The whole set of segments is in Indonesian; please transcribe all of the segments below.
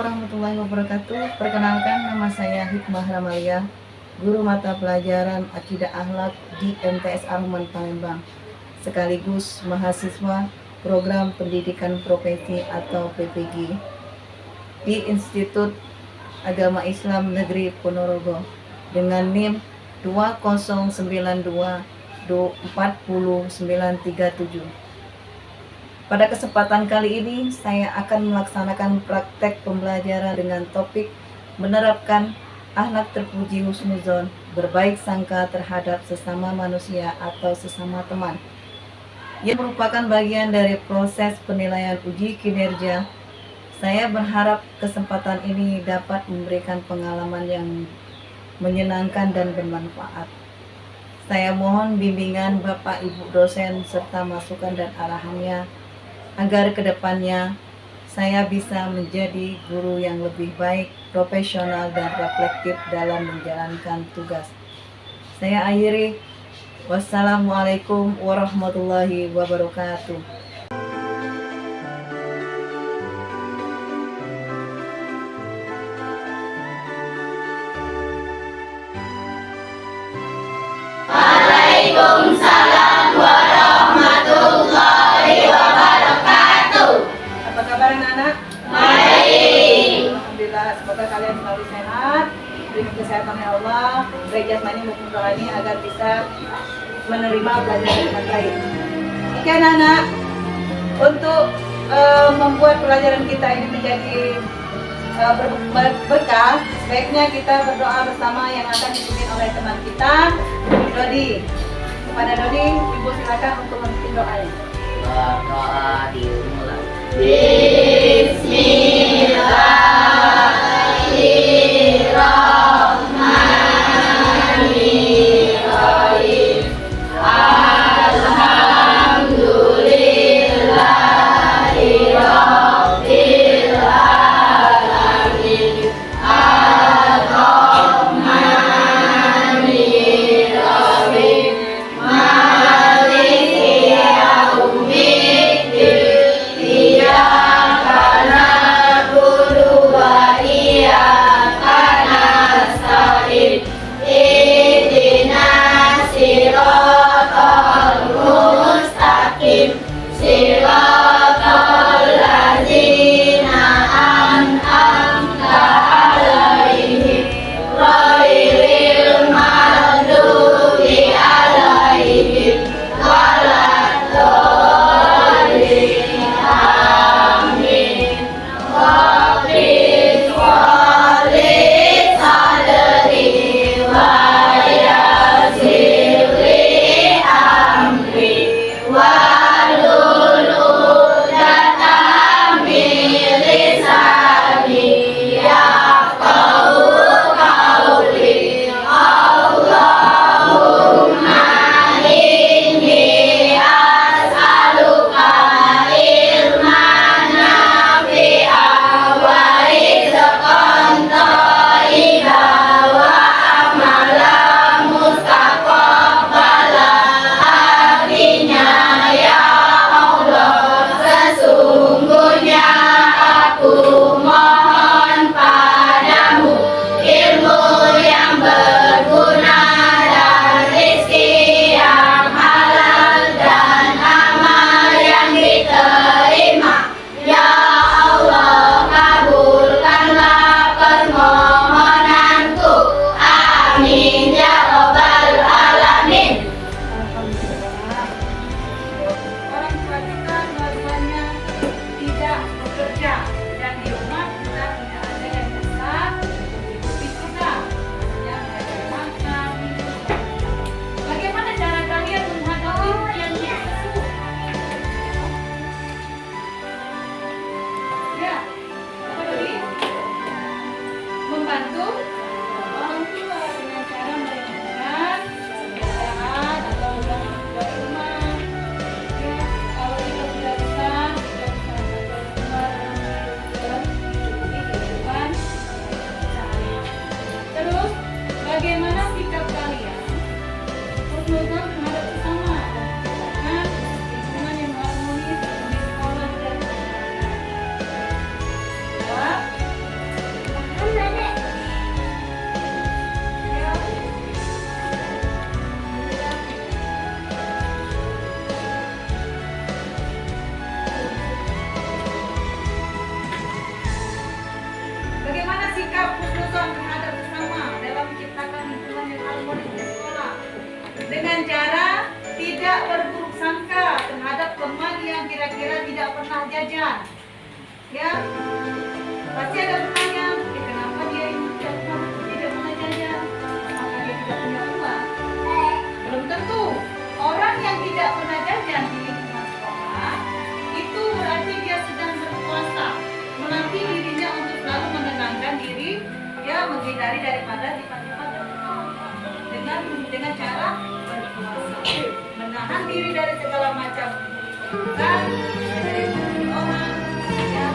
warahmatullahi wabarakatuh. Perkenalkan, nama saya Hikmah Ramalia, guru mata pelajaran Akidah Akhlak di MTS Ar-Rahman Palembang, sekaligus mahasiswa Program Pendidikan Profesi atau PPG di Institut Agama Islam Negeri Ponorogo dengan NIM 2092240937. Pada kesempatan kali ini, saya akan melaksanakan praktek pembelajaran dengan topik menerapkan akhlak terpuji husnuzon, berbaik sangka terhadap sesama manusia atau sesama teman, yang merupakan bagian dari proses penilaian uji kinerja. Saya berharap kesempatan ini dapat memberikan pengalaman yang menyenangkan dan bermanfaat. Saya mohon bimbingan Bapak Ibu dosen serta masukan dan arahannya agar kedepannya saya bisa menjadi guru yang lebih baik, profesional, dan reflektif dalam menjalankan tugas. Saya akhiri. Wassalamualaikum warahmatullahi wabarakatuh. Waalaikumsalam warahmatullahi wabarakatuh. Apa kabar anak-anak? Baik. Alhamdulillah, semoga kalian selalu sehat, diberi kesehatan ya Allah, baik jasmani maupun rohani, agar bisa menerima pelajaran dengan baik. Oke anak-anak, untuk membuat pelajaran kita ini menjadi berkah, sebaiknya kita berdoa bersama yang akan dipimpin oleh teman kita, Dodi. Kepada Dodi, Ibu silakan untuk memimpin doanya. Berdoa dimulai. Bismillahirrahmanirrahim. Alhamdulillahi rabbil alamin. Ar-Rahmanir Rahim. Maliki yaumiddin. Iyyaka na'budu wa jajan. Ya, pasti ada pertanyaan, kenapa dia tidak pernah jajan? Apakah dia tidak punya uang? Belum tentu. Orang yang tidak pernah jajan di lingkungan sekolah itu berarti dia sedang berpuasa, melatih dirinya untuk selalu menenangkan diri, ya, menghindari daripada sifat-sifat dengan cara berpuasa, menahan diri dari segala macam bukan dari orang, ya,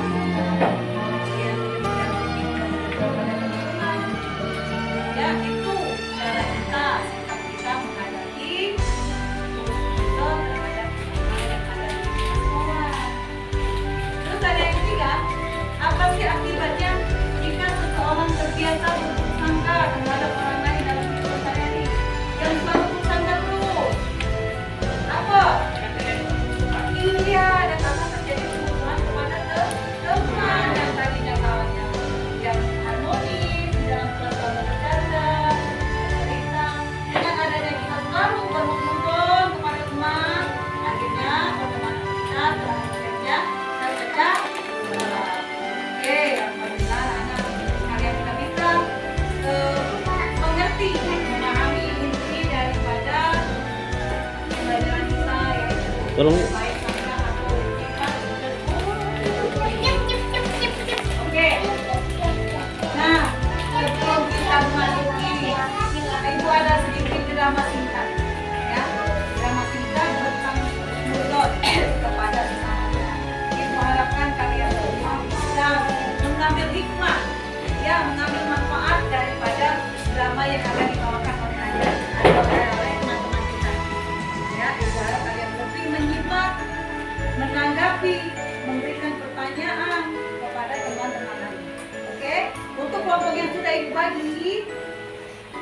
ya, itu cara kita, sikap kita menghadapi terhadap yang ada di sekolah. Terus ada yang ketiga, apa sih akibatnya jika seseorang terbiasa berburuk sangka terhadap orang lain dalam kehidupan sehari-hari? Yang selalu buruk sangka terus. Apa? Iya, dan karena terjadi hubungan kepada teman yang tadinya kawannya yang harmonis dalam suasana bercanda, cerita, dengan adanya kita selalu berhubungan kepada teman, akhirnya pertemanan kita terakhirnya terpecah. Oke, alhamdulillah anak kalian sudah bisa mengerti, memahami inti daripada pembelajaran kita, yaitu Tolong. baik sangka atau sifat Oke. Nah, sebelum kita memasuki, Ibu ada sedikit drama singkat, ya, drama singkat tentang mulut kepada sesama. Ibu harapkan kalian semua bisa mengambil hikmah, ya, mengambil manfaat daripada drama yang akan dibawakan oleh Anda atau oleh teman-teman kita. Ya, Ibu harap kalian lebih menyimak, menanggapi, memberikan pertanyaan kepada teman-teman lain. Oke, untuk kelompok yang sudah Ibu bagi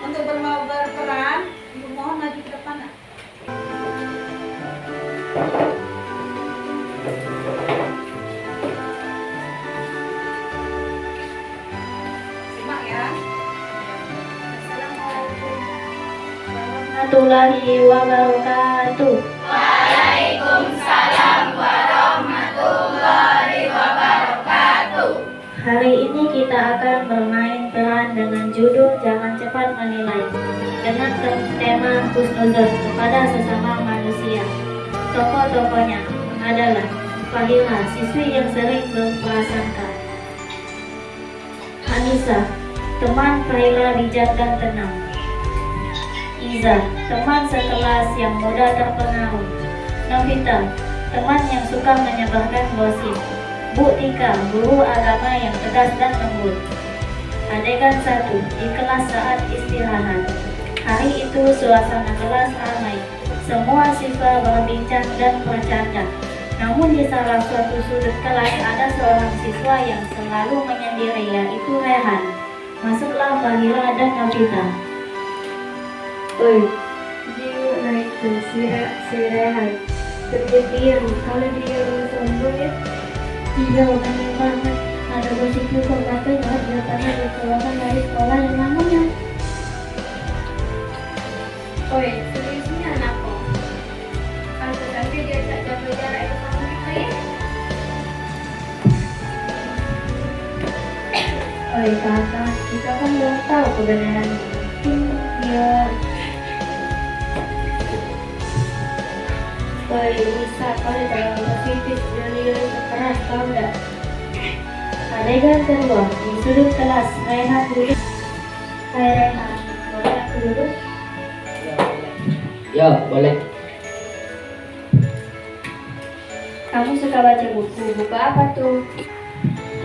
untuk berperan, Ibu mohon maju ke depan. Nak. Simak ya. Assalamualaikum warahmatullahi wabarakatuh. Waalaikumsalam warahmatullahi wabarakatuh. Hari ini kita akan bermain peran dengan judul Jangan Cepat Menilai dengan tema husnuzon kepada sesama manusia. Tokoh-tokohnya adalah Fahila, siswi yang sering berprasangka. Anissa, teman Fahila bijak dan tenang. Iza, teman sekelas yang mudah terpengaruh. Novita, teman yang suka menyebarkan gosip. Bu Tika, guru agama yang tegas dan lembut. Adegan 1, di kelas saat istirahat. Hari itu suasana kelas ramai. Semua siswa berbincang dan bercanda. Namun di salah suatu sudut kelas ada seorang siswa yang selalu menyendiri, yaitu Rehan. Masuklah Fahila dan Novita. Oi, dia itu si Rehan. Terdiam, kalau dia sombong ya. Iya, benar banget. Ada gosip juga katanya dia pernah dikeluarkan dari sekolah yang namanya. Oi, seriusnya anakku. Pantas saja dia tak jaga jarak itu sama kita ya. Oi kakak, kita kan belum tahu kebenaran. Dia Oi, bisa kali terlalu positif dia keras tahu enggak? adegan kedua, di sudut kelas, Rehan duduk. Hai Rehan, boleh aku duduk? Ya, boleh. Kamu suka baca buku, buku apa tuh?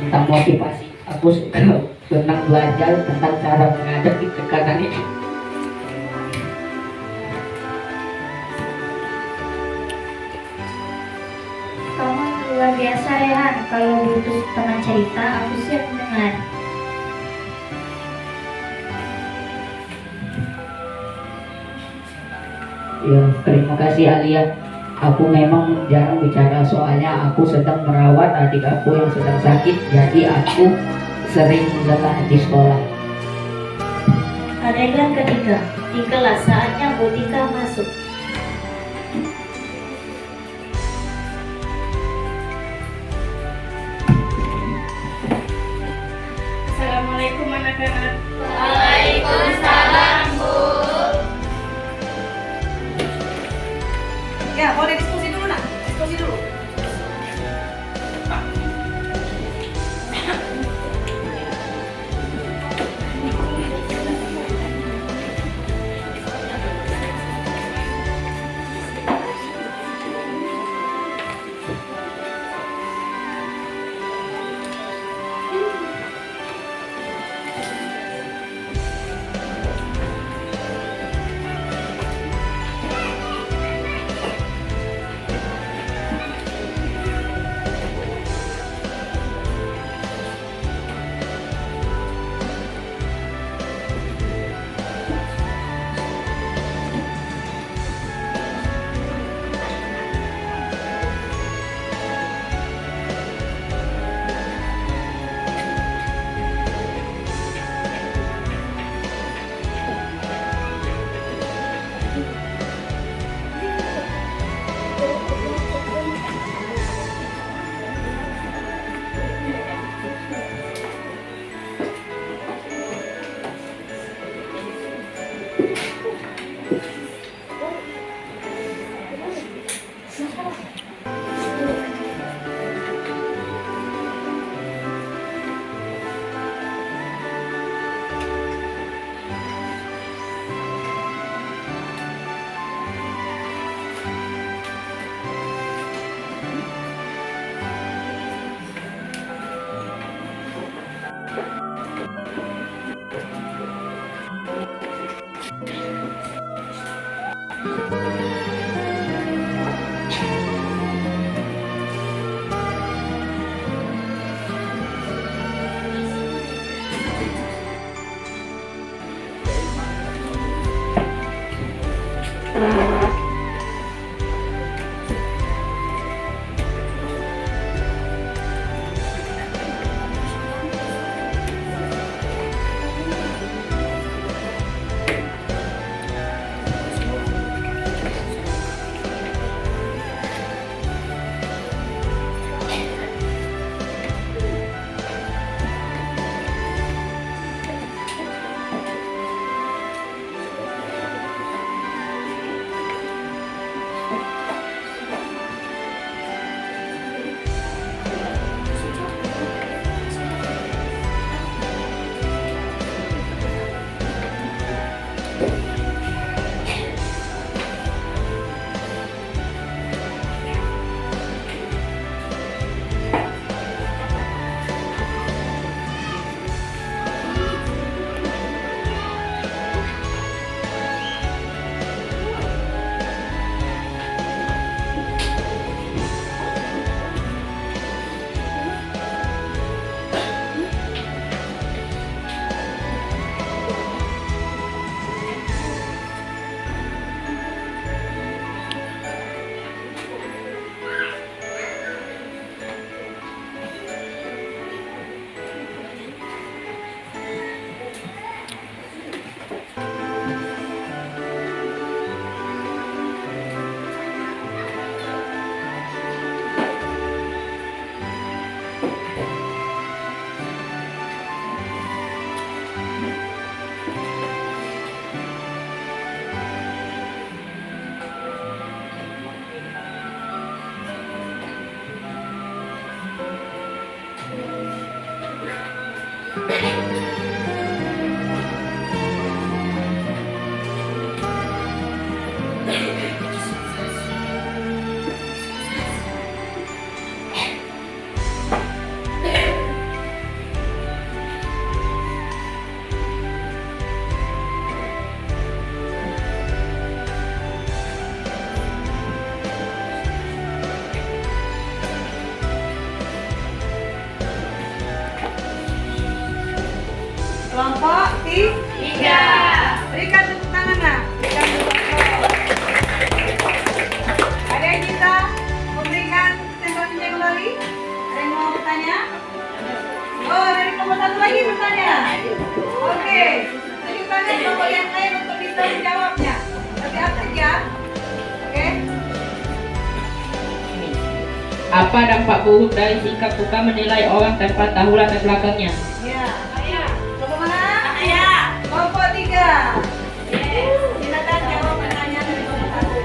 Tentang motivasi. Aku suka senang belajar tentang cara menghadapi tekanan itu. Kamu luar biasa Rehan, kalau butuh teman cerita, aku siap mendengar. Ya, terima kasih Alia. Aku memang jarang bicara soalnya aku sedang merawat adik aku yang sedang sakit, jadi aku sering lelah di sekolah. Adegan ketiga, di kelas saatnya Bu Tika masuk. Ya, boleh diskusi dulu nak. Diskusi dulu. Kelompok tiga. Berikan tepuk tangan nak. Berikan tepuk tangan. Ada yang kita memberikan tembakannya kembali? Ada yang mau bertanya? Oh, dari kelompok satu lagi bertanya. Oke, tunjukkan kelompok yang lain untuk bisa menjawabnya. Tapi apa ya? Oke. Apa dampak buruk dari sikap suka menilai orang tanpa tahu latar belakangnya? Ya. Kelompok mana? Kelompok tiga. Silakan jawab pertanyaan dari kelompok satu.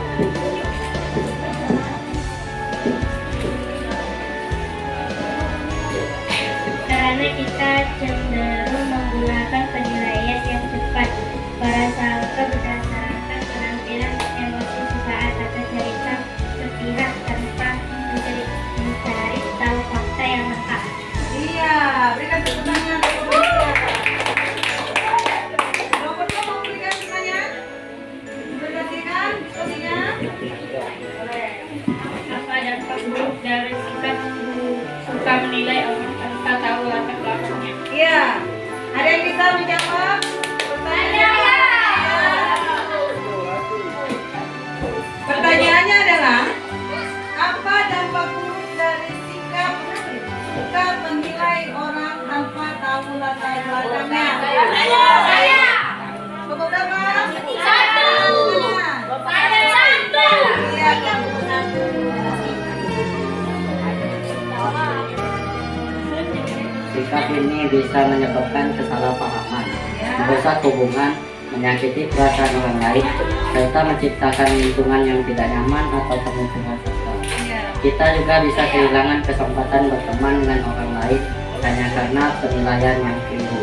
sikap ini bisa menyebabkan kesalahpahaman, Ya. merusak hubungan, menyakiti perasaan orang lain, serta menciptakan lingkungan yang tidak nyaman atau penuh kehasatan. Ya. Kita juga bisa kehilangan kesempatan berteman dengan orang lain hanya karena penilaian yang timbul.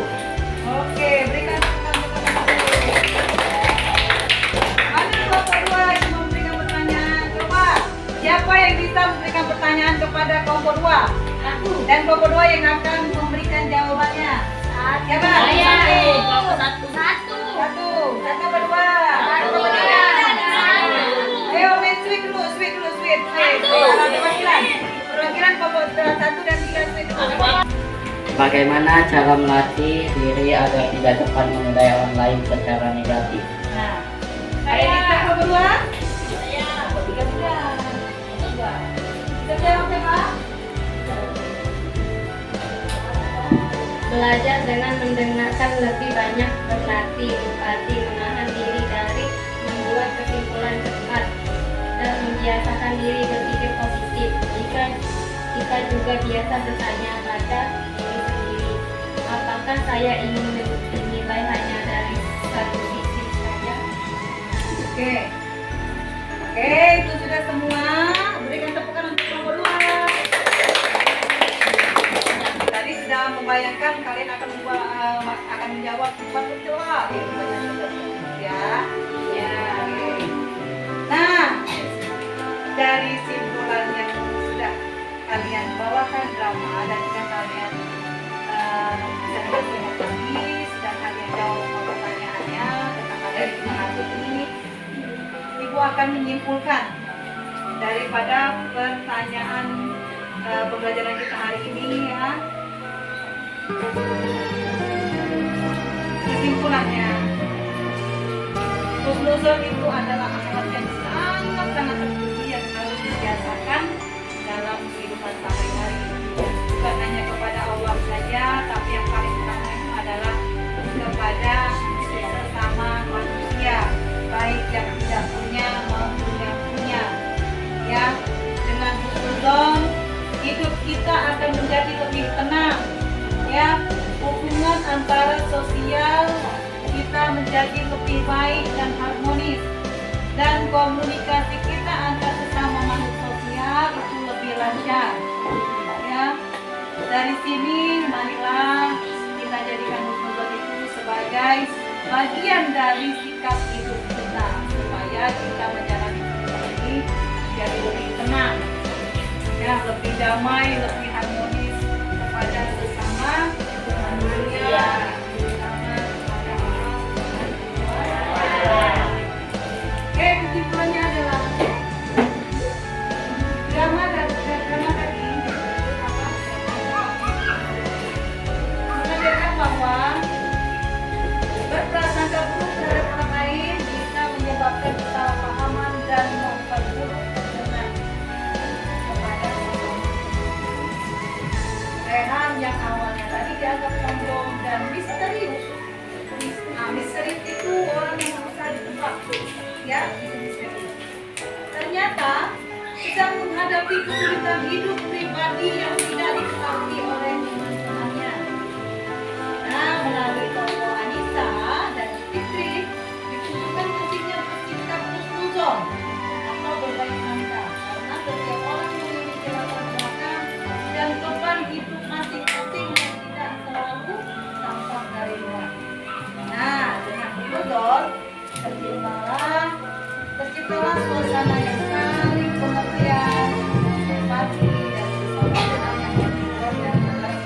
Oke, berikan tepuk tangan kepada Mana kelompok 2 yang memberikan pertanyaan? Coba, siapa yang bisa memberikan pertanyaan kepada kelompok 2? Aku. Dan kelompok 2 yang akan memberikan jawabannya. Siapa? Satu. Satu. Satu berdua. Satu. Ayo main sweet dulu. Perwakilan kelompok 1 dan 3 sweet dulu. Bagaimana cara melatih diri agar tidak dapat menilai orang lain secara negatif? Nah, saya bisa kelompok 2. Kelompok 3 sudah. Bisa jawab siapa? Belajar dengan mendengarkan lebih banyak, berlatih empati, menahan diri dari membuat kesimpulan cepat, dan membiasakan diri berpikir positif. Jika juga biasa bertanya pada diri sendiri, apakah saya ingin dinilai hanya dari satu sisi saja? Oke. Oke, itu sudah semua. Berikan tepukan untuk kelompok 2. Tadi sudah membayangkan kalian akan menjawab sifat tercela, yaitu banyak ya. Ya. Oke. Nah, dari simpulan yang sudah kalian bawakan drama dan sudah kalian bisa lihat lagi, sudah kalian jawab pertanyaannya tentang materi kita hari ini. Ibu akan menyimpulkan daripada pertanyaan pembelajaran kita hari ini ya. Kesimpulannya, husnuzon itu adalah akhlak yang sangat terpuji yang harus dibiasakan dalam kehidupan sehari-hari. Bukan hanya kepada Allah saja, tapi yang paling utama itu adalah kepada sesama manusia, baik yang tidak punya maupun yang punya. Ya, dengan husnuzon hidup kita akan menjadi lebih tenang. Ya, hubungan antara sosial kita menjadi lebih baik dan harmonis, dan komunikasi kita antar sesama makhluk sosial itu lebih lancar. Ya, dari sini marilah kita jadikan husnuzon itu sebagai bagian dari sikap hidup kita supaya kita menjalani hidup ini jadi lebih tenang, ya, lebih damai, lebih harmonis kepada sesama manusia, terutama kepada Allah Subhanahu wa Ta'ala. Oke, kesimpulannya adalah drama tadi mengajarkan bahwa berprasangka buruk terhadap orang lain bisa menyebabkan kesalahpahaman dan memperburuk hubungan kepada sesama. Rehan yang awalnya tadi dianggap sombong dan misterius. Misterius itu orang yang berusaha ditebak, ya, itu misterius. Ternyata sedang menghadapi kesulitan hidup pribadi yang tidak diketahui oleh teman-temannya. Nah, melalui tokoh Anissa dan Fitri ditunjukkan pentingnya bersikap husnuzon atau berbaik sangka, karena setiap orang memiliki latar belakang dan beban hidup masing-masing yang tidak selalu tampak dari luar. Nah, dengan husnuzon terciptalah suasana yang saling pengertian, empati, dan kesabaran yang dibuat dan antara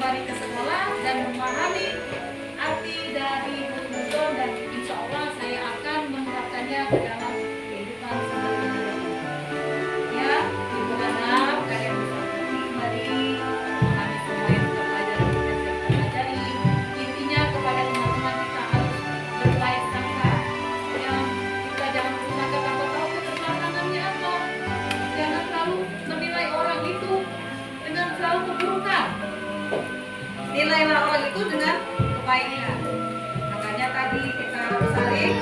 kembali ke sekolah dan memahami arti dari husnuzon, dan insya Allah saya akan menerapkannya ke dalam kehidupan sehari-hari. Ya, ibu anak, kalian bisa kembali memahami semua yang kita pelajari, kita pelajari. Intinya kepada teman-teman kita harus berbaik sangka. Ya, kita jangan bersangka tanpa tahu keberlanggangannya apa. Jangan selalu menilai orang itu dengan selalu keburukan. Nilailah orang itu dengan kebaikan. Makanya tadi kita harus saling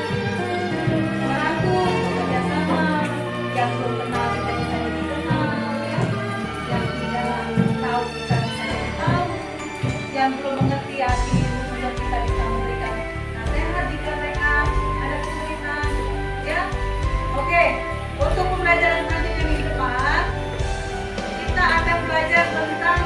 merangkul, bekerja sama. Yang belum kenal kita bisa lebih kenal, ya. Yang tidak tahu kita bisa lebih tahu. Yang belum mengerti arti husnuzon kita bisa memberikan nasihat jika mereka ada kesulitan, ya. Oke, untuk pembelajaran selanjutnya di depan kita akan belajar tentang